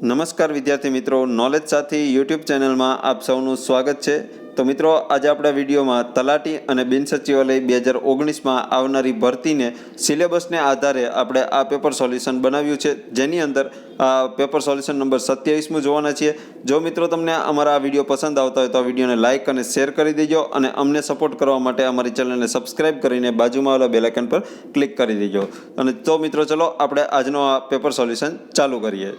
નમસ્કાર વિદ્યાર્થી મિત્રો, નોલેજ સાથી યુટ્યુબ ચેનલમાં આપ સૌનું સ્વાગત છે। તો મિત્રો, આજે આપણા વિડીયોમાં તલાટી અને બિન સચિવાલય 2019માં આવનારી ભરતીને સિલેબસને આધારે આપણે આ પેપર સોલ્યુશન બનાવ્યું છે, જેની અંદર પેપર સોલ્યુશન નંબર 27મું જોવાના છીએ। જો મિત્રો તમને અમારા આ વિડીયો પસંદ આવતા હોય તો આ વિડીયોને લાઇક અને શેર કરી દેજો અને અમને સપોર્ટ કરવા માટે અમારી ચેનલને સબસ્ક્રાઇબ કરીને બાજુમાં આવેલા બેલ આઇકન પર ક્લિક કરી દેજો। અને તો મિત્રો, ચલો આપણે આજનો આ પેપર સોલ્યુશન ચાલુ કરીએ।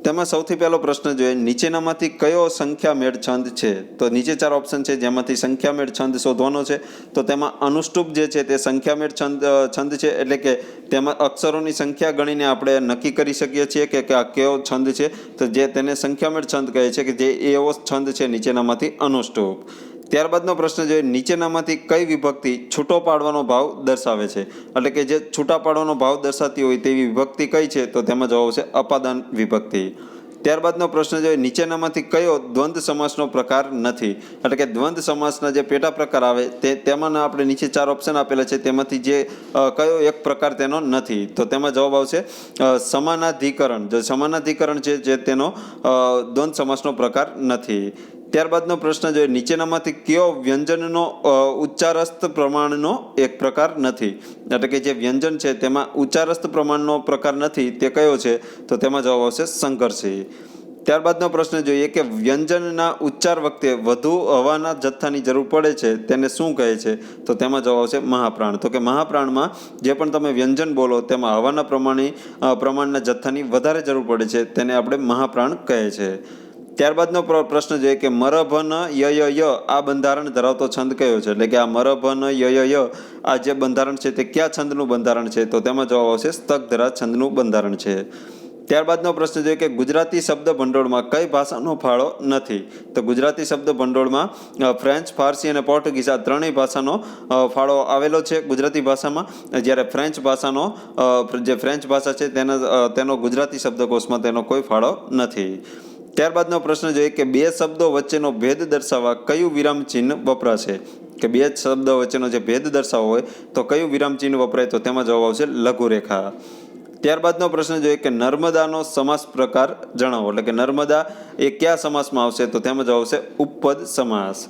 તેમાં સૌથી પહેલો પ્રશ્ન જોઈએ, નીચેનામાંથી કયો સંખ્યામેળ છંદ છે? તો નીચે 4 ઓપ્શન છે, જેમાંથી સંખ્યામેળ છંદ શોધવાનો છે। તો તેમાં અનુષ્ટુપ જે છે તે સંખ્યામેળ છંદ છે, એટલે કે તેમાં અક્ષરોની સંખ્યા ગણીને આપણે નક્કી કરી શકીએ છીએ કે આ કયો છંદ છે। તો જે તેને સંખ્યામેળ છંદ કહે છે કે જે એવો છંદ છે નીચેનામાંથી અનુષ્ટુપ। ત્યારબાદનો પ્રશ્ન જોઈએ, નીચેનામાંથી કઈ વિભક્તિ છૂટો પાડવાનો ભાવ દર્શાવે છે? એટલે કે જે છૂટા પાડવાનો ભાવ દર્શાવતી હોય તેવી વિભક્તિ કઈ છે? તો તેમાં જવાબ છે અપાદાન વિભક્તિ। ત્યારબાદનો પ્રશ્ન જોઈએ, નીચેનામાંથી કયો દ્વંદ્વ સમાસનો પ્રકાર નથી? એટલે કે દ્વંદ્વ સમાસના જે પેટા પ્રકાર આવે તેમાંના આપણે નીચે 4 ઓપ્શન આપેલા છે, તેમાંથી જે કયો એક પ્રકાર તેનો નથી? તો તેમાં જવાબ આવશે સમાનાધિકરણ। જે સમાનાધિકરણ છે જે તેનો દ્વંદ્વ સમાસનો પ્રકાર નથી। ત્યારબાદનો પ્રશ્ન જોઈએ, નીચેનામાંથી કયો વ્યંજનનો ઉચ્ચારસ્થ પ્રમાણનો એક પ્રકાર નથી? એટલે કે જે વ્યંજન છે તેમાં ઉચ્ચારસ્થ પ્રમાણનો પ્રકાર નથી, તે કયો છે? તો તેમાં જવાબ આવશે સંઘર્ષી। ત્યારબાદનો પ્રશ્ન જોઈએ કે વ્યંજનના ઉચ્ચાર વખતે વધુ હવાના જથ્થાની જરૂર પડે છે, તેને શું કહે છે? તો તેમાં જવાબ આવશે મહાપ્રાણ। તો કે મહાપ્રાણમાં જે પણ તમે વ્યંજન બોલો તેમાં હવાના પ્રમાણના જથ્થાની વધારે જરૂર પડે છે, તેને આપણે મહાપ્રાણ કહે છે। ત્યારબાદનો પ્રશ્ન જોઈએ કે મરભન ય આ બંધારણ ધરાવતો છંદ કયો છે? એટલે કે આ મરભન ય આ જે બંધારણ છે તે કયા છંદનું બંધારણ છે? તો તેમાં જવાબ આવશે સ્તગધરા છંદનું બંધારણ છે। ત્યારબાદનો પ્રશ્ન જોઈએ કે ગુજરાતી શબ્દ ભંડોળમાં કઈ ભાષાનો ફાળો નથી? તો ગુજરાતી શબ્દ ભંડોળમાં ફ્રેન્ચ, ફારસી અને પોર્ટુગીઝ આ ત્રણેય ભાષાનો ફાળો આવેલો છે ગુજરાતી ભાષામાં, જ્યારે ફ્રેન્ચ ભાષાનો જે ફ્રેન્ચ ભાષા છે તેનો ગુજરાતી શબ્દકોશમાં તેનો કોઈ ફાળો નથી। ત્યારબાદનો પ્રશ્ન જોઈએ કે બે શબ્દો વચ્ચેનો ભેદ દર્શાવવા કયું વિરામ ચિહ્ન વપરાશે? કે બે શબ્દો વચ્ચેનો જે ભેદ દર્શાવવો હોય તો કયું વિરામ ચિહ્ન વપરાય? તો તેમાં જવાબ આવશે લઘુરેખા। ત્યારબાદનો પ્રશ્ન જોઈએ કે નર્મદાનો સમાસ પ્રકાર જણાવો। એટલે કે નર્મદા એ કયા સમાસમાં આવશે? તો તેમાં જવાબ આવશે ઉપપદ સમાસ।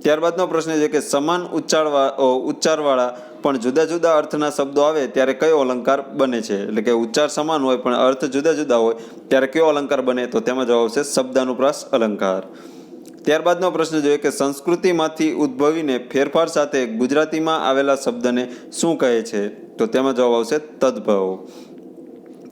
ત્યારબાદનો પ્રશ્ન છે કે સમાન ઉચ્ચારવાળા પણ જુદા જુદા અર્થના શબ્દો આવે ત્યારે કયો અલંકાર બને છે? એટલે કે ઉચ્ચાર સમાન હોય પણ અર્થ જુદા જુદા હોય ત્યારે કયો અલંકાર બને? તો તેમાં જવાબ આવશે શબ્દાનુપ્રાસ અલંકાર। ત્યારબાદનો પ્રશ્ન જોઈએ કે સંસ્કૃતિમાંથી ઉદ્ભવીને ફેરફાર સાથે ગુજરાતીમાં આવેલા શબ્દને શું કહે છે? તો તેમાં જવાબ આવશે તદ્ભવ।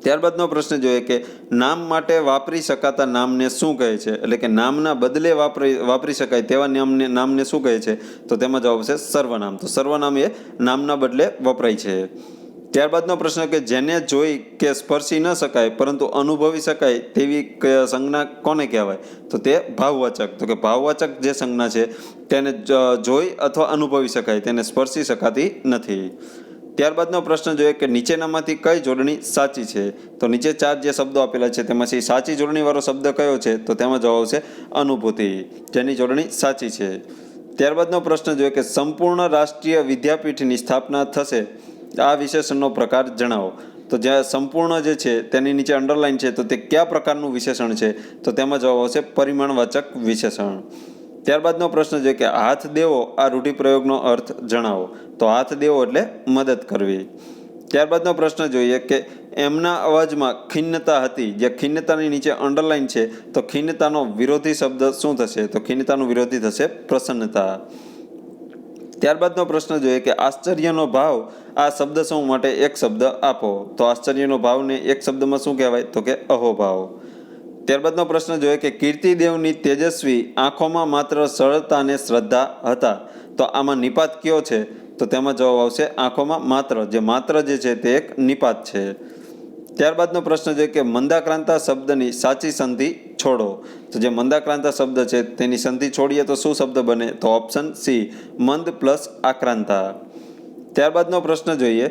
ત્યારબાદનો પ્રશ્ન જોઈએ કે નામ માટે વાપરી શકાતા નામને શું કહે છે? એટલે કે નામના બદલે વાપરી શકાય તેવા નામને શું કહે છે? તો તેમાં જવાબ છે સર્વનામ। તો સર્વનામ એ નામના બદલે વપરાય છે। ત્યારબાદનો પ્રશ્ન કે જેને જોઈ કે સ્પર્શી ન શકાય પરંતુ અનુભવી શકાય તેવી સંજ્ઞા કોને કહેવાય? તો તે ભાવવાચક। તો કે ભાવવાચક જે સંજ્ઞા છે તેને જોઈ અથવા અનુભવી શકાય, તેને સ્પર્શી શકાતી નથી। ત્યારબાદનો પ્રશ્ન જોઈએ કે નીચેનામાંથી કઈ જોડણી સાચી છે? તો નીચે 4 જે શબ્દો આપેલા છે તેમાંથી સાચી જોડણીવાળો શબ્દ કયો છે? તો તેમાં જવાબ આવશે અનુભૂતિ, જેની જોડણી સાચી છે। ત્યારબાદનો પ્રશ્ન જોઈએ કે સંપૂર્ણ રાષ્ટ્રીય વિદ્યાપીઠની સ્થાપના થશે, આ વિશેષણનો પ્રકાર જણાવો। તો જે સંપૂર્ણ જે છે તેની નીચે અંડરલાઈન છે, તો તે કયા પ્રકારનું વિશેષણ છે? તો તેમાં જવાબ આવશે પરિમાણવાચક વિશેષણ। ત્યારબાદનો પ્રશ્ન છે કે હાથ દેવો આ રૂઢિપ્રયોગનો અર્થ જણાવો। તો હાથ દેવો એટલે મદદ કરવી। ત્યારબાદનો પ્રશ્ન જોઈએ કે એમના અવાજમાં ખિન્નતા હતી, જે ખિન્નતાની નીચે અંડરલાઈન છે, તો ખિન્નતાનો વિરોધી શબ્દ શું થશે? તો ખિન્નતાનું વિરોધી થશે પ્રસન્નતા। ત્યારબાદનો પ્રશ્ન જોઈએ કે આશ્ચર્યનો ભાવ આ શબ્દ સમૂહ માટે એક શબ્દ આપો। તો આશ્ચર્યનો ભાવને એક શબ્દમાં શું કહેવાય? તો કે અહોભાવ। ત્યારબાદનો પ્રશ્ન જોઈએ કે કીર્તિદેવની તેજસ્વી આંખોમાં માત્ર સરળતા અને શ્રદ્ધા હતા, તો આમાં નિપાત કયો છે? તો તેમાં જવાબ આવશે આંખોમાં માત્ર, જે માત્ર જે છે તે એક નિપાત છે। ત્યારબાદનો પ્રશ્ન છે કે મંદાક્રાંતા શબ્દની સાચી સંધિ છોડો। તો જે મંદાક્રાંતા શબ્દ છે તેની સંધિ છોડીએ તો શું શબ્દ બને? તો ઓપ્શન સી મંદ પ્લસ આક્રાંતા। ત્યારબાદનો પ્રશ્ન જોઈએ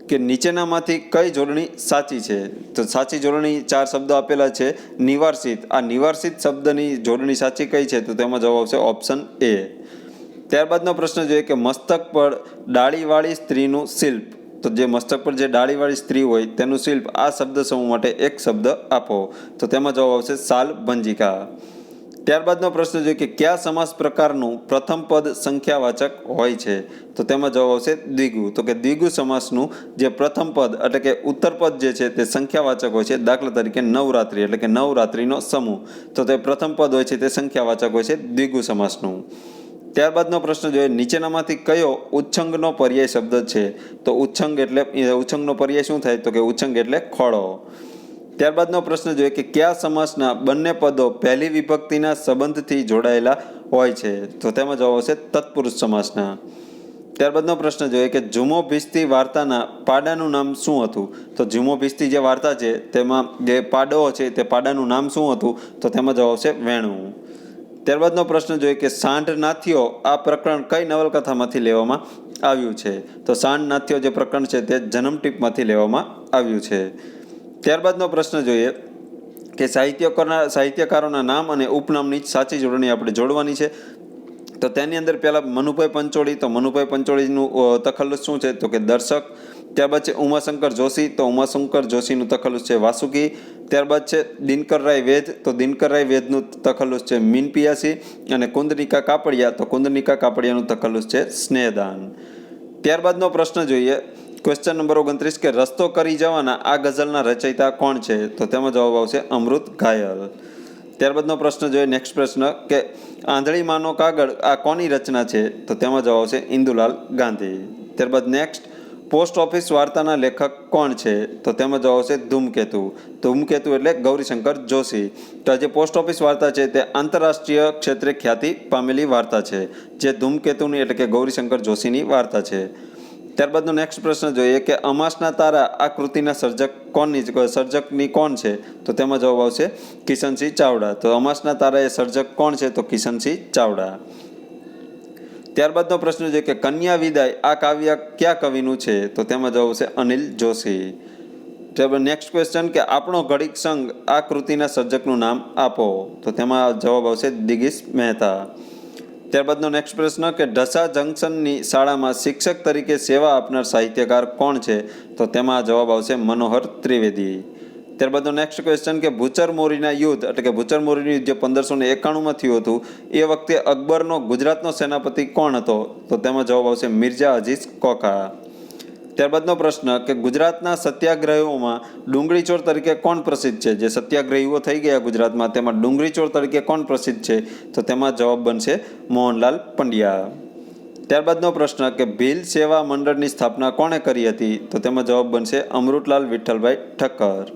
કે નીચેનામાંથી કઈ જોડણી સાચી છે? તો સાચી જોડણી 4 શબ્દો આપેલા છે નિવાર્ષિત, આ નિવાર્ષિત શબ્દની જોડણી સાચી કઈ છે? તો તેમાં જવાબ આવશે ઓપ્શન એ। ત્યારબાદનો પ્રશ્ન જોઈએ કે મસ્તક પર ડાળીવાળી સ્ત્રીનું શિલ્પ, તો જે મસ્તક પર જે ડાળીવાળી સ્ત્રી હોય તેનું શિલ્પ આ શબ્દ સમૂહ માટે એક શબ્દ આપો. તો તેમાં જવાબ આવશે શાલભંજિકા. ત્યારબાદનો પ્રશ્ન જોઈએ કે કયા સમાસ પ્રકારનું પ્રથમ પદ સંખ્યાવાચક હોય છે? તો તેમાં જવાબ આવશે દ્વિગુ. તો કે દ્વિગુ સમાસનું જે પ્રથમ પદ એટલે કે ઉત્તર પદ જે છે તે સંખ્યાવાચક હોય છે. દાખલા તરીકે નવરાત્રિ એટલે કે નવરાત્રિનો સમૂહ, તો તે પ્રથમ પદ હોય છે તે સંખ્યાવાચક હોય છે દ્વિગુ સમાસનું. ત્યારબાદનો પ્રશ્ન જોઈએ નીચેનામાંથી કયો ઉચ્છંગનો પર્યાય શબ્દ છે? તો ઉચ્છંગનો પર્યાય શું થાય? તો કે ઉચ્છંગ એટલે ખોળો. ત્યારબાદનો પ્રશ્ન જોઈએ કે કયા સમાસના બંને પદો પહેલી વિભક્તિના સંબંધથી જોડાયેલા હોય છે? તો તેમાં જવાબ આવશે તત્પુરુષ સમાસના. ત્યારબાદનો પ્રશ્ન જોઈએ કે ઝુમો ભીસ્તી વાર્તાના પાડાનું નામ શું હતું? તો ઝુમો ભીસ્તી જે વાર્તા છે તેમાં જે પાડો છે તે પાડાનું નામ શું હતું? તો તેમાં જવાબ આવશે વેણું. ત્યારબાદનો પ્રશ્ન જોઈએ કે સાંઢ નાથ્યો આ પ્રકરણ કઈ નવલકથામાંથી લેવામાં આવ્યું છે? તો સાંઢ નાથ્યો જે પ્રકરણ છે તે જન્મટીપમાંથી લેવામાં આવ્યું છે. ત્યારબાદનો પ્રશ્ન જોઈએ કે સાહિત્યકારોના નામ અને ઉપનામની સાચી જોડણી આપણે જોડવાની છે. તો તેની અંદર પહેલા મનુભાઈ પંચોળી, તો મનુભાઈ પંચોળીનું તખલ્લુસ શું છે? તો કે દર્શક. ત્યારબાદ છે ઉમાશંકર જોશી, તો ઉમાશંકર જોશીનું તખલ્લુસ છે વાસુકી. ત્યારબાદ છે દિનકરરાય વેદ, તો દિનકરરાય વેદનું તખલ્લુસ છે મીનપિયાસી. અને કુંદનિકા કાપડિયા, તો કુંદનિકા કાપડિયાનું તખલ્લુસ છે સ્નેહદાન. ત્યારબાદનો પ્રશ્ન જોઈએ ક્વેશ્ચન નંબર 29 કે રસ્તો કરી જવાના આ ગઝલના રચયિતા કોણ છે? તો તેમાં જવાબ આવશે અમૃત ઘાયલ. ત્યારબાદનો પ્રશ્ન જોઈએ નેક્સ્ટ પ્રશ્ન કે આંધળી માનો કાગળ આ કોની રચના છે? તો તેમાં જવાબ આવશે ઇન્દુલાલ ગાંધી. ત્યારબાદ નેક્સ્ટ પોસ્ટ ઓફિસ વાર્તાના લેખક કોણ છે? તો તેમાં જવાબ આવશે ધૂમકેતુ. ધૂમકેતુ એટલે ગૌરીશંકર જોશી. તો જે પોસ્ટ ઓફિસ વાર્તા છે તે આંતરરાષ્ટ્રીય ક્ષેત્રે ખ્યાતિ પામેલી વાર્તા છે, જે ધૂમકેતુની એટલે કે ગૌરીશંકર જોશીની વાર્તા છે. ત્યારબાદનો નેક્સ્ટ પ્રશ્ન જોઈએ કે અમાસના તારા આ કૃતિના સર્જકની કોણ છે? તો તેમાં જવાબ આવશે કિશનસિંહ ચાવડા. તો અમાસના તારા એ સર્જક કોણ છે? તો કિશનસિંહ ચાવડા. ત્યારબાદનો પ્રશ્ન છે કે કન્યા વિદાય આ કાવ્ય કયા કવિનું છે? તો તેમાં જવાબ આવશે અનિલ જોશી. ત્યારબાદ નેક્સ્ટ ક્વેશ્ચન કે આપણો ઘડીક સંગ આ કૃતિના સર્જકનું નામ આપો. તો તેમાં જવાબ આવશે દિગીશ મહેતા. ત્યારબાદનો નેક્સ્ટ પ્રશ્ન કે ઢસા જંકશનની શાળામાં શિક્ષક તરીકે સેવા આપનાર સાહિત્યકાર કોણ છે? તો તેમાં જવાબ આવશે મનોહર ત્રિવેદી. ત્યારબાદનો નેક્સ્ટ ક્વેશ્ચન કે ભૂચર મોરીના યુદ્ધ એટલે કે ભૂચર મોરીનું યુદ્ધ જે 1591માં થયું હતું એ વખતે અકબરનો ગુજરાતનો સેનાપતિ કોણ હતો? તો તેમાં જવાબ આવશે મિર્ઝા અઝીઝ કોકા. ત્યારબાદનો પ્રશ્ન કે ગુજરાતના સત્યાગ્રહીઓમાં ડુંગળીચોર તરીકે કોણ પ્રસિદ્ધ છે? જે સત્યાગ્રહીઓ થઈ ગયા ગુજરાતમાં તેમાં ડુંગળીચોર તરીકે કોણ પ્રસિદ્ધ છે? તો તેમાં જવાબ બનશે મોહનલાલ પંડ્યા. ત્યારબાદનો પ્રશ્ન કે ભીલ સેવા મંડળની સ્થાપના કોણે કરી હતી? તો તેમાં જવાબ બનશે અમૃતલાલ વિઠ્ઠલભાઈ ઠક્કર.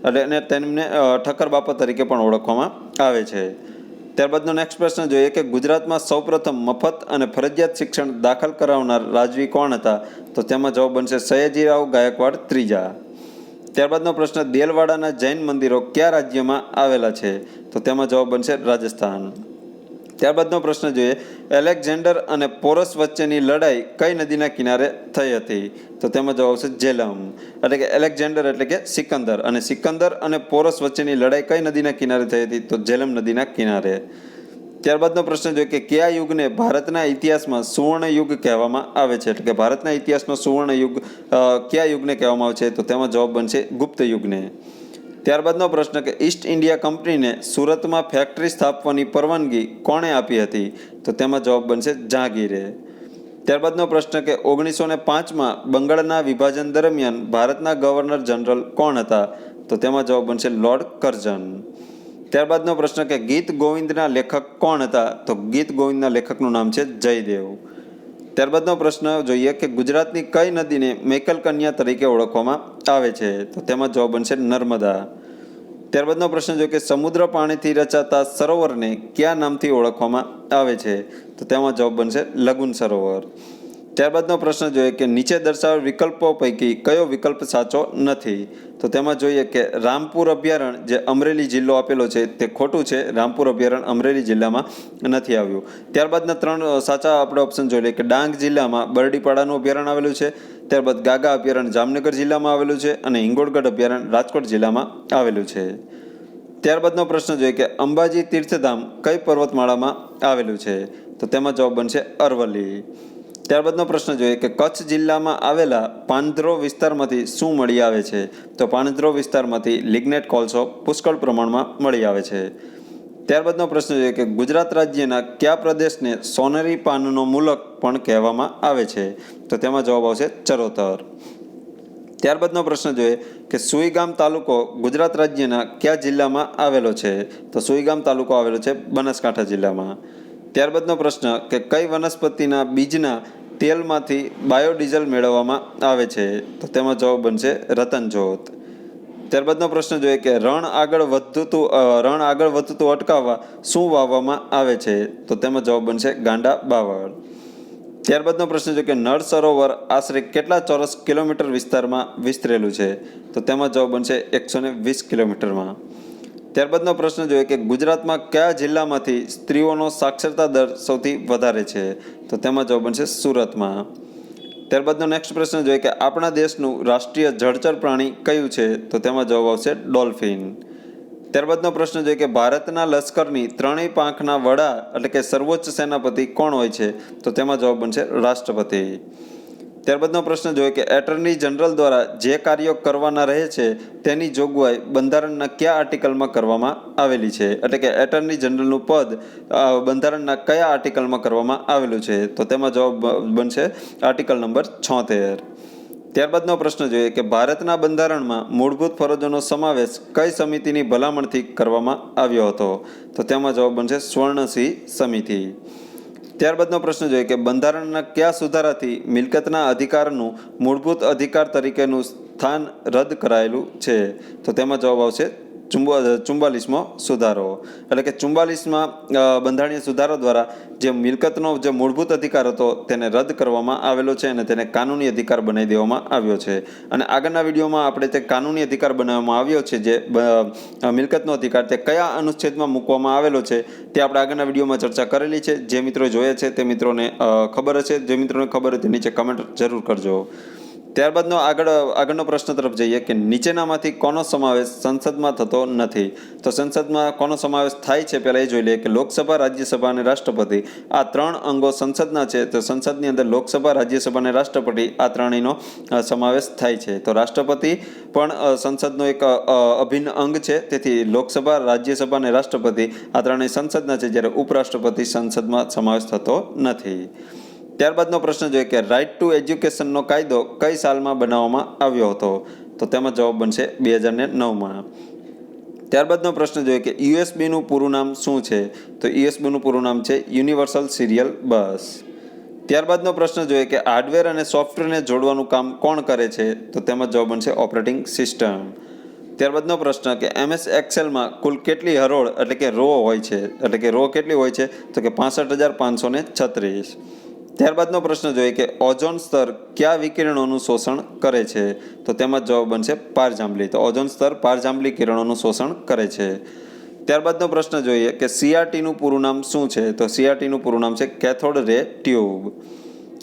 એટલે તેમને ઠક્કર બાપા તરીકે પણ ઓળખવામાં આવે છે. ત્યારબાદનો નેક્સ્ટ પ્રશ્ન જોઈએ કે ગુજરાતમાં સૌપ્રથમ મફત અને ફરજિયાત શિક્ષણ દાખલ કરાવનાર રાજવી કોણ હતા? તો તેમાં જવાબ બનશે સયાજીરાવ ગાયકવાડ ત્રીજા. ત્યારબાદનો પ્રશ્ન દેલવાડાના જૈન મંદિરો કયા રાજ્યમાં આવેલા છે? તો તેમાં જવાબ બનશે રાજસ્થાન. ત્યારબાદનો પ્રશ્ન જોઈએ એલેક્ઝાન્ડર અને પોરસ વચ્ચેની લડાઈ કઈ નદીના કિનારે થઈ હતી? તો તેમાં જવાબ આવશે જેલમ. એટલે કે એલેક્ઝાન્ડર એટલે કે સિકંદર, અને સિકંદર અને પોરસ વચ્ચેની લડાઈ કઈ નદીના કિનારે થઈ હતી? તો જેલમ નદીના કિનારે. ત્યારબાદનો પ્રશ્ન જોઈએ કે કયા યુગને ભારતના ઇતિહાસમાં સુવર્ણ યુગ કહેવામાં આવે છે? એટલે કે ભારતના ઇતિહાસનો સુવર્ણ યુગ કયા યુગને કહેવામાં આવે છે? તો તેમાં જવાબ બનશે ગુપ્ત યુગને. ત્યારબાદનો પ્રશ્ન કે ઈસ્ટ ઇન્ડિયા કંપનીને સુરતમાં ફેક્ટરી સ્થાપવાની પરવાનગી કોણે આપી હતી? તો તેમાં જવાબ બનશે જહાંગીરે. ત્યારબાદનો પ્રશ્ન કે 1905માં બંગાળના વિભાજન દરમિયાન ભારતના ગવર્નર જનરલ કોણ હતા? તો તેમાં જવાબ બનશે લોર્ડ કર્ઝન. ત્યારબાદનો પ્રશ્ન કે ગીત ગોવિંદના લેખક કોણ હતા? તો ગીત ગોવિંદના લેખકનું નામ છે જયદેવ. ત્યારબાદનો પ્રશ્ન જોઈએ કે ગુજરાતની કઈ નદીને મેકલ કન્યા તરીકે ઓળખવામાં આવે છે? તો તેમાં જવાબ બનશે નર્મદા. ત્યારબાદનો પ્રશ્ન જોઈએ કે સમુદ્ર પાણીથી રચાતા સરોવરને કયા નામથી ઓળખવામાં આવે છે? તો તેમાં જવાબ બનશે લગુન સરોવર. ત્યારબાદનો પ્રશ્ન જોઈએ કે નીચે દર્શાવેલ વિકલ્પો પૈકી કયો વિકલ્પ સાચો નથી? તો તેમાં જોઈએ કે રામપુર અભયારણ્ય જે અમરેલી જિલ્લો આપેલો છે તે ખોટું છે. રામપુર અભયારણ્ય અમરેલી જિલ્લામાં નથી આવ્યું. ત્યારબાદના 3 સાચા આપણે ઓપ્શન જોઈ લઈએ કે ડાંગ જિલ્લામાં બરડીપાડાનું અભયારણ્ય આવેલું છે. ત્યારબાદ ગાગા અભયારણ્ય જામનગર જિલ્લામાં આવેલું છે અને હિંગોળગઢ અભયારણ્ય રાજકોટ જિલ્લામાં આવેલું છે. ત્યારબાદનો પ્રશ્ન જોઈએ કે અંબાજી તીર્થધામ કઈ પર્વતમાળામાં આવેલું છે? તો તેમાં જવાબ બનશે અરવલ્લી. ત્યારબાદનો પ્રશ્ન જોઈએ કે કચ્છ જિલ્લામાં આવેલા પાંધ્રો વિસ્તારમાંથી શું મળી આવે છે? તો પાંધ્રો વિસ્તારમાંથી લિગ્નેટ કોલસો પુષ્કળ પ્રમાણમાં મળી આવે છે. ત્યારબાદનો પ્રશ્ન જોઈએ કે ગુજરાત રાજ્યના કયા પ્રદેશને સોનેરી પાનનો મુલક પણ કહેવામાં આવે છે? તો તેમાં જવાબ આવશે ચરોતર. ત્યારબાદનો પ્રશ્ન જોઈએ કે સુઈગામ તાલુકો ગુજરાત રાજ્યના કયા જિલ્લામાં આવેલો છે? તો સુઈગામ તાલુકો આવેલો છે બનાસકાંઠા જિલ્લામાં. ત્યારબાદનો પ્રશ્ન કે કઈ વનસ્પતિના બીજના તેલમાંથી બાયોડીઝલ મેળવવામાં આવે છે? તો તેમાં જવાબ બનશે રતનજોત. ત્યારબાદનો પ્રશ્ન જોઈએ કે રણ આગળ વધતું અટકાવવા શું વાવવામાં આવે છે? તો તેમાં જવાબ બનશે ગાંડા બાવળ. ત્યારબાદનો પ્રશ્ન છે કે નળ સરોવર આશરે કેટલા ચોરસ કિલોમીટર વિસ્તારમાં વિસ્તરેલું છે? તો તેમાં જવાબ બનશે 120 કિલોમીટરમાં. ત્યારબાદનો પ્રશ્ન જોઈએ કે ગુજરાતમાં કયા જિલ્લામાંથી સ્ત્રીઓનો સાક્ષરતા દર સૌથી વધારે છે? તો તેમાં જવાબ બનશે સુરતમાં. ત્યારબાદનો નેક્સ્ટ પ્રશ્ન જોઈએ કે આપણા દેશનું રાષ્ટ્રીય જળચર પ્રાણી કયું છે? તો તેમાં જવાબ આવશે ડોલ્ફિન. ત્યારબાદનો પ્રશ્ન જોઈએ કે ભારતના લશ્કરની ત્રણેય પાંખના વડા એટલે કે સર્વોચ્ચ સેનાપતિ કોણ હોય છે? તો તેમાં જવાબ બનશે રાષ્ટ્રપતિ. ત્યારબાદનો પ્રશ્ન જોઈએ કે એટર્ની જનરલ દ્વારા જે કાર્યો કરવાના રહે છે તેની જોગવાઈ બંધારણના કયા આર્ટિકલમાં કરવામાં આવેલી છે? એટલે કે એટર્ની જનરલનું પદ બંધારણના કયા આર્ટિકલમાં કરવામાં આવેલું છે? તો તેમાં જવાબ બનશે આર્ટિકલ નંબર 76. ત્યારબાદનો પ્રશ્ન જોઈએ કે ભારતના બંધારણમાં મૂળભૂત ફરજોનો સમાવેશ કઈ સમિતિની ભલામણથી કરવામાં આવ્યો હતો? તો તેમાં જવાબ બનશે સ્વર્ણસિંહ સમિતિ. ત્યારબાદનો પ્રશ્ન જોઈએ કે બંધારણના કયા સુધારાથી મિલકતના અધિકારનું મૂળભૂત અધિકાર તરીકેનું સ્થાન રદ કરાયેલું છે? તો તેમાં જવાબ આવશે 44મો સુધારો. એટલે કે 44માં બંધારણીય સુધારો દ્વારા જે મિલકતનો જે મૂળભૂત અધિકાર હતો તેને રદ કરવામાં આવેલો છે અને તેને કાનૂની અધિકાર બનાવી દેવામાં આવ્યો છે. અને આગળના વિડીયોમાં આપણે તે કાનૂની અધિકાર બનાવવામાં આવ્યો છે જે મિલકતનો અધિકાર તે કયા અનુચ્છેદમાં મૂકવામાં આવેલો છે તે આપણે આગળના વિડીયોમાં ચર્ચા કરેલી છે. જે મિત્રો જોયા છે તે મિત્રોને ખબર હશે, જે મિત્રોને ખબર હોય તે નીચે કમેન્ટ જરૂર કરજો. ત્યારબાદનો આગળનો પ્રશ્ન તરફ જઈએ કે નીચેનામાંથી કોનો સમાવેશ સંસદમાં થતો નથી? તો સંસદમાં કોનો સમાવેશ થાય છે પહેલાં એ જોઈ લઈએ કે લોકસભા, રાજ્યસભા અને રાષ્ટ્રપતિ આ ત્રણ અંગો સંસદના છે. તો સંસદની અંદર લોકસભા, રાજ્યસભા અને રાષ્ટ્રપતિ આ ત્રણેયનો સમાવેશ થાય છે. તો રાષ્ટ્રપતિ પણ સંસદનો એક અભિન્ન અંગ છે. તેથી લોકસભા, રાજ્યસભા અને રાષ્ટ્રપતિ આ ત્રણેય સંસદના છે, જ્યારે ઉપરાષ્ટ્રપતિ સંસદમાં સમાવેશ થતો નથી. ત્યારબાદનો પ્રશ્ન જોઈએ કે રાઇટ ટુ એજ્યુકેશનનો કાયદો કઈ સાલમાં બનાવવામાં આવ્યો હતો? તો તેમાં જવાબ બનશે 2009માં. ત્યારબાદનો પ્રશ્ન જોઈએ કે યુએસબીનું પૂરું નામ શું છે? તો યુએસબીનું પૂરું નામ છે યુનિવર્સલ સિરિયલ બસ. ત્યારબાદનો પ્રશ્ન જોઈએ કે હાર્ડવેર અને સોફ્ટવેરને જોડવાનું કામ કોણ કરે છે? તો તેમાં જવાબ બનશે ઓપરેટિંગ સિસ્ટમ. ત્યારબાદનો પ્રશ્ન કે MS એક્સેલમાં કુલ કેટલી હરોળ એટલે કે રો હોય છે? એટલે કે રો કેટલી હોય છે? તો કે 65,536. ત્યારબાદનો પ્રશ્ન જોઈએ કે ઓઝોન સ્તર કયા વિકિરણોનું શોષણ કરે છે? તો તેમાં જવાબ બનશે પારજાંબલી. તો ઓઝોન સ્તર પારજાંબલી કિરણોનું શોષણ કરે છે. ત્યારબાદનો પ્રશ્ન જોઈએ કે CRTનું પૂરું નામ શું છે? તો CRTનું પૂરું નામ છે કેથોડ રે ટ્યુબ.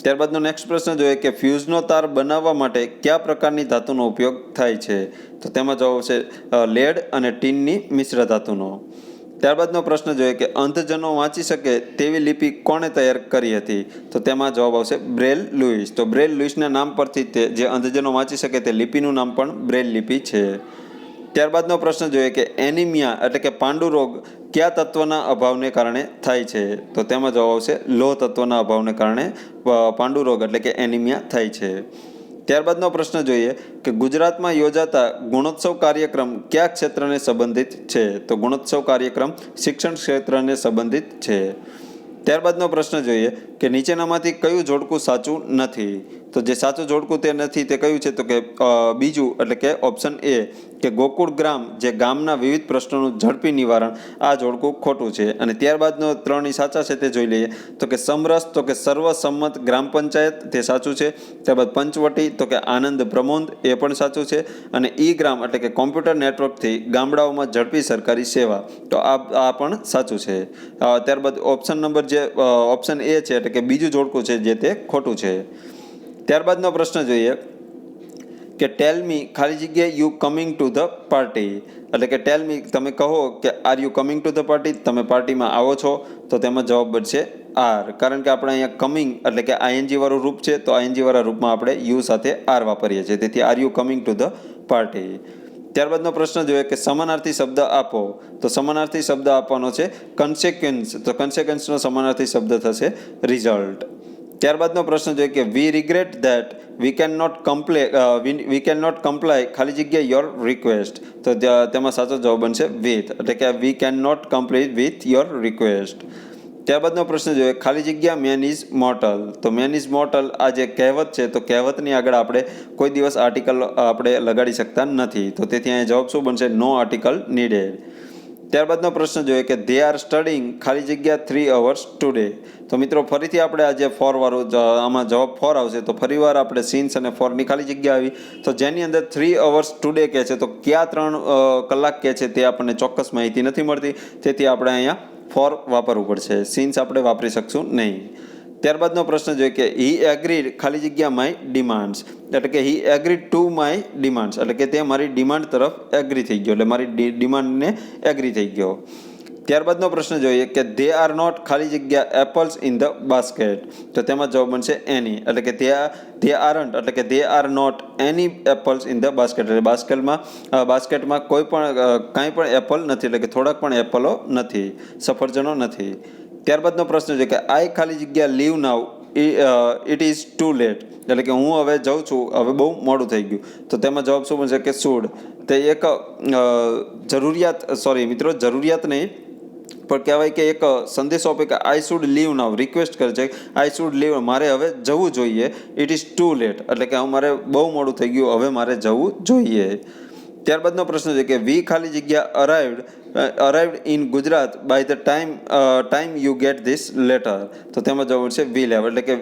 ત્યારબાદનો નેક્સ્ટ પ્રશ્ન જોઈએ કે ફ્યુઝનો તાર બનાવવા માટે કયા પ્રકારની ધાતુનો ઉપયોગ થાય છે? તો તેમાં જવાબ છે લેડ અને ટીનની મિશ્ર ધાતુનો. ત્યારબાદનો પ્રશ્ન જોઈએ કે અંધજનો વાંચી શકે તેવી લિપિ કોણે તૈયાર કરી હતી? તો તેમાં જવાબ આવશે બ્રેલ લુઈસ. તો બ્રેલ લુઈસના નામ પરથી તે જે અંધજનો વાંચી શકે તે લિપિનું નામ પણ બ્રેલ લિપિ છે. ત્યારબાદનો પ્રશ્ન જોઈએ કે એનિમિયા એટલે કે પાંડુ રોગ કયા તત્વના અભાવને કારણે થાય છે? તો તેમાં જવાબ આવશે લોહ તત્વના અભાવને કારણે પાંડુ રોગ એટલે કે એનિમિયા થાય છે. ત્યારબાદનો પ્રશ્ન જોઈએ કે ગુજરાતમાં યોજાતા ગુણોત્સવ કાર્યક્રમ કયા ક્ષેત્રને સંબંધિત છે? તો ગુણોત્સવ કાર્યક્રમ શિક્ષણ ક્ષેત્રને સંબંધિત છે. ત્યારબાદનો પ્રશ્ન જોઈએ કે નીચેનામાંથી કયું જોડકું સાચું નથી? તો જે સાચું જોડકું તે નથી તે કયું છે? તો કે બીજું એટલે કે ઓપ્શન એ કે ગોકુળ ગ્રામ જે ગામના વિવિધ પ્રશ્નોનું ઝડપી નિવારણ આ જોડકું ખોટું છે. અને ત્યારબાદનો ત્રણ સાચા છે તે જોઈ લઈએ. તો કે સમરસ તો કે સર્વસંમત ગ્રામ પંચાયત તે સાચું છે. ત્યારબાદ પંચવટી તો કે આનંદ પ્રમોદ એ પણ સાચું છે. અને ગ્રામ એટલે કે કોમ્પ્યુટર નેટવર્કથી ગામડાઓમાં ઝડપી સરકારી સેવા તો આ પણ સાચું છે. ત્યારબાદ ઓપ્શન નંબર જે ઓપ્શન એ છે એટલે કે બીજું જોડકું છે જે તે ખોટું છે. ત્યારબાદનો પ્રશ્ન જોઈએ કે ટેલ મી ખાલી જગ્યા you coming to the party, એટલે કે ટેલ મી તમે કહો કે R you coming to the party, તમે પાર્ટીમાં આવો છો, તો તેમાં જવાબ બનશે આર, કારણ કે આપણે અહીંયા કમિંગ એટલે કે આઈએનજી વાળું રૂપ છે, તો આઈએનજી વાળા રૂપમાં આપણે યુ સાથે આર વાપરીએ છીએ, તેથી are you coming to the party. ત્યારબાદનો પ્રશ્ન જોઈએ કે સમાનાર્થી શબ્દ આપો, તો સમાનાર્થી શબ્દ આપવાનો છે કન્સિક્વન્સ, તો કન્સિક્વન્સનો સમાનાર્થી શબ્દ થશે રિઝલ્ટ. ત્યારબાદનો પ્રશ્ન જોઈએ કે we regret that we can not comply ખાલી જગ્યા યોર રિક્વેસ્ટ, તો તેમાં સાચો જવાબ બનશે વિથ, એટલે કે we can not complete with your request. ત્યારબાદનો પ્રશ્ન જોઈએ ખાલી જગ્યા મેન ઇઝ મોર્ટલ, તો મેન ઇઝ મોર્ટલ આ જે કહેવત છે, તો કહેવતની આગળ આપણે કોઈ દિવસ આર્ટિકલ આપણે લગાડી શકતા નથી, તો તેથી અહીંયા જવાબ શું બનશે નો આર્ટિકલ નીડેડ. ત્યારબાદનો પ્રશ્ન જોઈએ કે દે આર સ્ટડિંગ ખાલી જગ્યા 3 hours ટુડે, તો મિત્રો ફરીથી આપણે આ જે ફોર વાળું આમાં જવાબ ફોર આવશે, તો ફરીવાર આપણે સિન્સ અને ફોરની ખાલી જગ્યા આવી, તો જેની અંદર 3 hours ટુડે કહે છે, તો કયા 3 કલાક કહે છે તે આપણને ચોક્કસ માહિતી નથી મળતી, તેથી આપણે અહીંયા ફોર વાપરવું પડશે, સિન્સ આપણે વાપરી શકશું નહીં. ત્યારબાદનો પ્રશ્ન જોઈએ કે હી એગ્રીડ ખાલી જગ્યા માય ડિમાન્ડ્સ, એટલે કે હી એગ્રીડ ટુ માય ડિમાન્ડ્સ, એટલે કે તે મારી ડિમાન્ડ તરફ એગ્રી થઈ ગયો, એટલે મારી ડિમાન્ડને એગ્રી થઈ ગયો. ત્યારબાદનો પ્રશ્ન જોઈએ કે દે આર નોટ ખાલી જગ્યા એપલ્સ ઇન ધ બાસ્કેટ, તો તેમાં જવાબ બનશે એની, એટલે કે દે આરન્ટ, એટલે કે they are not any apples in the basket, એટલે બાસ્કેટમાં કોઈ પણ કાંઈ પણ એપલ નથી, એટલે કે થોડાક પણ એપલો નથી, સફરજનો નથી. ત્યારબાદનો પ્રશ્ન છે કે આઈ ખાલી જગ્યા leave now it is too late, એટલે કે હું હવે જાઉં છું, હવે બહુ મોડું થઈ ગયું, તો તેમાં જવાબ શું બનશે કે શુડ, તે એક જરૂરિયાત નહીં પણ કહેવાય કે એક સંદેશો આપે કે I should leave now, request કરે છે આઈ શુડ લીવ, મારે હવે જવું જોઈએ, ઇટ ઇઝ ટુ લેટ, એટલે કે મારે બહુ મોડું થઈ ગયું, હવે મારે જવું જોઈએ. ત્યારબાદનો પ્રશ્ન છે કે વી ખાલી જગ્યા arrived in Gujarat by the time you get this letter, તો તેમાં જવાબ છે વિલ હેવ, એટલે કે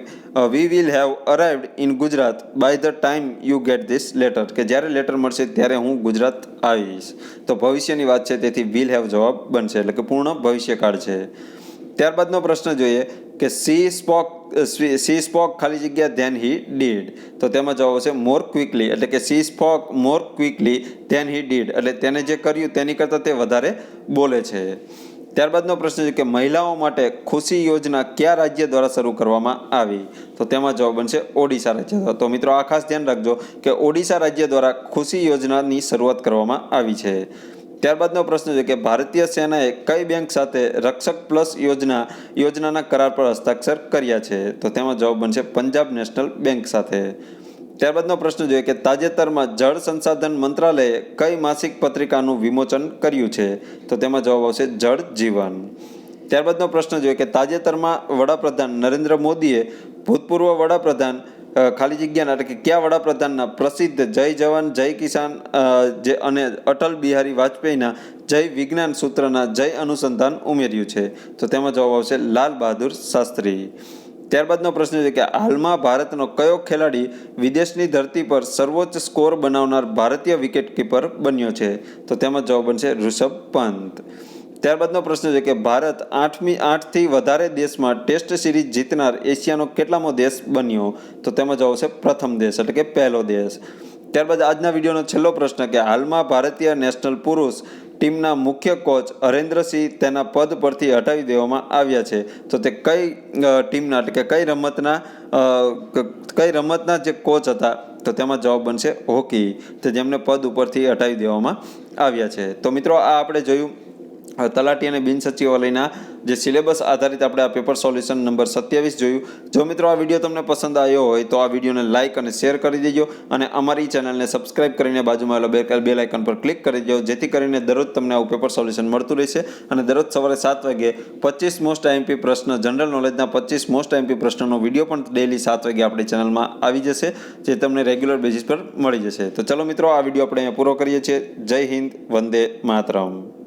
we will have arrived in Gujarat by the time you get this letter, કે જ્યારે લેટર મળશે ત્યારે હું ગુજરાત આવીશ, તો ભવિષ્યની વાત છે, તેથી વિલ હેવ જવાબ બનશે, એટલે કે પૂર્ણ ભવિષ્યકાળ છે. ત્યારબાદનો પ્રશ્ન જોઈએ કે સી સ્પોક ખાલી જગ્યા ધેન હી ડીડ, તો તેમાં જવાબ છે મોર ક્વિકલી, એટલે કે C spoke more quickly then he did, એટલે તેને જે કર્યું તેની કરતાં તે વધારે બોલે છે. ત્યારબાદનો પ્રશ્ન છે કે મહિલાઓ માટે ખુશી યોજના કયા રાજ્ય દ્વારા શરૂ કરવામાં આવી, તો તેમાં જવાબ બનશે ઓડિશા રાજ્ય. તો મિત્રો આ ખાસ ધ્યાન રાખજો કે ઓડિશા રાજ્ય દ્વારા ખુશી યોજનાની શરૂઆત કરવામાં આવી છે. ત્યારબાદનો પ્રશ્ન છે કે ભારતીય સેનાએ કઈ બેંક સાથે રક્ષક પ્લસ યોજનાના કરાર પર હસ્તાક્ષર કર્યા છે, તો તેમાં જવાબ બનશે પંજાબ નેશનલ બેંક સાથે. ત્યારબાદનો પ્રશ્ન જોઈએ કે તાજેતરમાં જળ સંસાધન મંત્રાલયે કઈ માસિક પત્રિકાનું વિમોચન કર્યું છે, તો તેમાં જવાબ આવશે જળ જીવન. ત્યારબાદનો પ્રશ્ન જોઈએ કે તાજેતરમાં વડાપ્રધાન નરેન્દ્ર મોદીએ ભૂતપૂર્વ વડાપ્રધાન ખાલી જગ્યાના, એટલે કે કયા વડાપ્રધાનના પ્રસિદ્ધ જય જવાન જય કિસાન અને અટલ બિહારી વાજપેયીના જય વિજ્ઞાન સૂત્રના જય અનુસંધાન ઉમેર્યું છે, તો તેમાં જવાબ આવશે લાલ બહાદુર શાસ્ત્રી. ત્યારબાદનો પ્રશ્ન છે કે હાલમાં ભારતનો કયો ખેલાડી વિદેશની ધરતી પર સર્વોચ્ચ સ્કોર બનાવનાર ભારતીય વિકેટકીપર બન્યો છે, તો તેમાં જવાબ બનશે ઋષભ પંત. ત્યારબાદનો પ્રશ્ન છે કે ભારત 8થી વધારે દેશમાં ટેસ્ટ સિરીઝ જીતનાર એશિયાનો કેટલામો દેશ બન્યો, તો તેમાં જવાબ છે પ્રથમ દેશ, એટલે કે પહેલો દેશ. ત્યારબાદ આજના વિડીયોનો છેલ્લો પ્રશ્ન કે હાલમાં ભારતીય નેશનલ પુરુષ ટીમના મુખ્ય કોચ હરેન્દ્રસિંહ તેના પદ પરથી હટાવી દેવામાં આવ્યા છે, તો તે કઈ ટીમના, એટલે કે કઈ રમતના જે કોચ હતા, તો તેમાં જવાબ બનશે હોકી, તો જેમને પદ ઉપરથી હટાવી દેવામાં આવ્યા છે. તો મિત્રો આ આપણે જોયું તલાટી અને બિન સચિવાલયના જે સિલેબસ આધારિત આપણે આ પેપર સોલ્યુશન નંબર 27 જોયું. જો મિત્રો આ વિડીયો તમને પસંદ આવ્યો હોય તો આ વિડીયોને લાઇક અને શેર કરી દેજો, અને અમારી ચેનલને સબસ્ક્રાઇબ કરીને બાજુમાં આવેલા બેલ આઇકન પર ક્લિક કરી દેજો, જેથી કરીને દરરોજ તમને આવું પેપર સોલ્યુશન મળતું રહેશે. અને દરરોજ સવારે 7 વાગે 25 મોસ્ટ આઈએમપી પ્રશ્ન, જનરલ નોલેજના 25 મોસ્ટ આઈએમપી પ્રશ્નનો વિડીયો પણ ડેઇલી 7 વાગે આપણી ચેનલમાં આવી જશે, જે તમને રેગ્યુલર બેઝિસ પર મળી જશે. તો ચલો મિત્રો આ વિડીયો આપણે અહીંયા પૂરો કરીએ છીએ. જય હિન્દ, વંદે માતરમ.